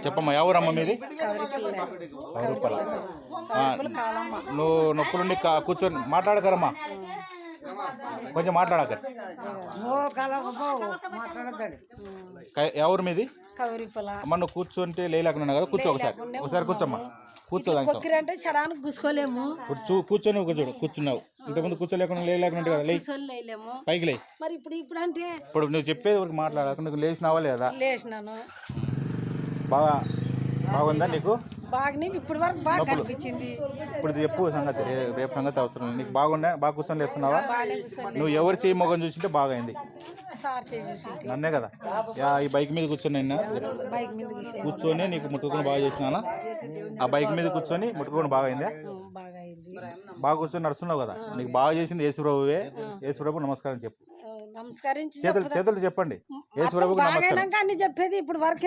చెప్పమ్మా, ఎవరమ్మ మీది? కౌరుపల. నువ్వు నొప్పులుండి కూర్చొని మాట్లాడకరమ్మా, కొంచెం మాట్లాడక. ఎవరు మీది? అమ్మ నువ్వు కూర్చుంటే లేలేకుండా కదా, కూర్చో ఒకసారి కూర్చోమ్మా, కూర్చోదంటే చడానికి కూర్చోలేము. కూర్చొని కూర్చున్నావు, ఇంతకుముందు కూర్చోలేకుండా లేలేకుండా కదా, పైకి లే. మరి ఇప్పుడు అంటే ఇప్పుడు నువ్వు చెప్పేది వరకు మాట్లాడక, నువ్వు లేచినావా లేదా? లేచినాను. బాగుందా నీకు? బాగానే ఇప్పుడు వరకు బాగా కనిపించింది. ఇప్పుడు చెప్పు సంగతి, రేపు సంగతి అవసరం లేదు. నీకు బాగుండే, బాగా కూర్చొని లేస్తున్నావా? నువ్వు ఎవరు చేయి మొగం చూసింటే బాగా అయింది. నన్నే కదా ఈ బైక్ మీద కూర్చొని కూర్చొని నీకు ముట్టుకొని బాగా చేసినానా? ఆ బైక్ మీద కూర్చొని ముట్టుకొని బాగా అయిందా? బాగా కూర్చొని నడుస్తున్నావు కదా, నీకు బాగా చేసింది యేసుప్రభువే. యేసుప్రభు నమస్కారం చెప్పు, చేతులు చెప్పండి. యేసుప్రభుకు నమస్కారం చెప్పేది ఇప్పుడు వరకు